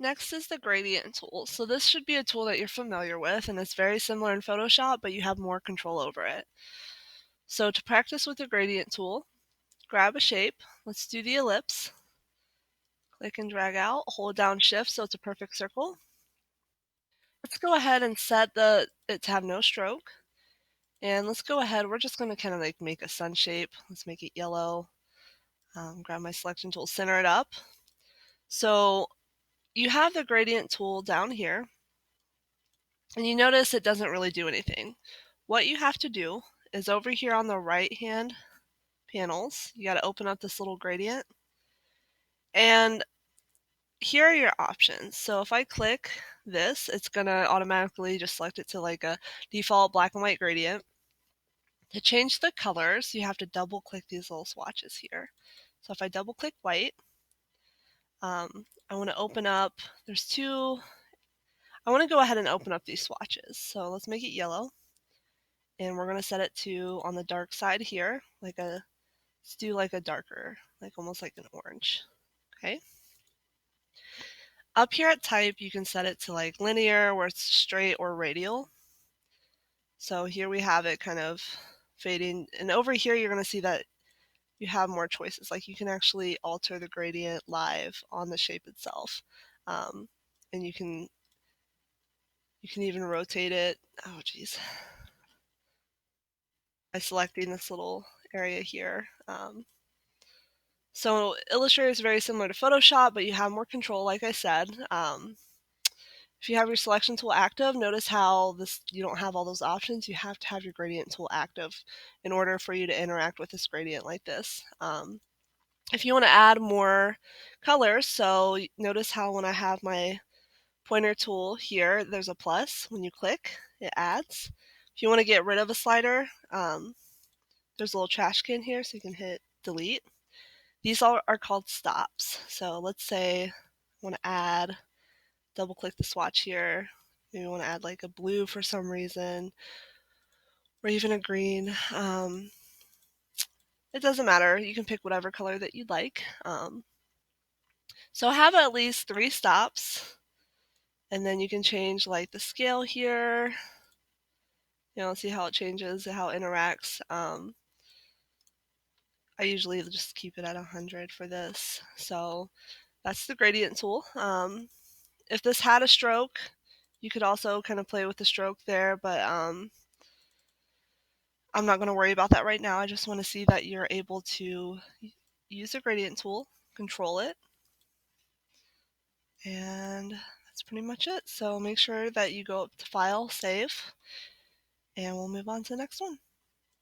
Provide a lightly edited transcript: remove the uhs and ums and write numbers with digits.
Next is the gradient tool. So this should be a tool that you're familiar with, and it's very similar in Photoshop, but you have more control over it. So to practice with the gradient tool, grab a shape. Let's do the ellipse. Click and drag out, hold down Shift so it's a perfect circle. Let's go ahead and set it to have no stroke. And let's go ahead, we're just gonna kind of like make a sun shape. Let's make it yellow. Grab my selection tool, center it up. So you have the gradient tool down here, and you notice it doesn't really do anything. What you have to do is over here on the right hand panels, you got to open up this little gradient, and here are your options. So if I click this, it's going to automatically just select it to like a default black and white gradient. To change the colors, you have to double click these little swatches here. So if I double click white, I want to open up, I want to go ahead and open up these swatches. So let's make it yellow. And we're going to set it to on the dark side here, let's do like a darker, like almost like an orange. Okay. Up here at type, you can set it to like linear, where it's straight, or radial. So here we have it kind of fading. And over here, you're going to see that you have more choices. Like you can actually alter the gradient live on the shape itself. And you can even rotate it. Oh, geez. By selecting this little area here. So Illustrator is very similar to Photoshop, but you have more control, like I said. If you have your selection tool active, notice how you don't have all those options. You have to have your gradient tool active in order for you to interact with this gradient like this. If you want to add more colors, so notice how when I have my pointer tool here, there's a plus. When you click, it adds. If you want to get rid of a slider, there's a little trash can here, so you can hit delete. These all are called stops. So let's say I want to add, double click the swatch here. Maybe I want to add like a blue for some reason, or even a green. It doesn't matter. You can pick whatever color that you'd like. So have at least 3 stops, and then you can change like the scale here. See how it changes, how it interacts. I usually just keep it at 100 for this. So that's the gradient tool. If this had a stroke, you could also kind of play with the stroke there, but I'm not going to worry about that right now. I just want to see that you're able to use the gradient tool, control it, and that's pretty much it. So make sure that you go up to File, Save, and we'll move on to the next one.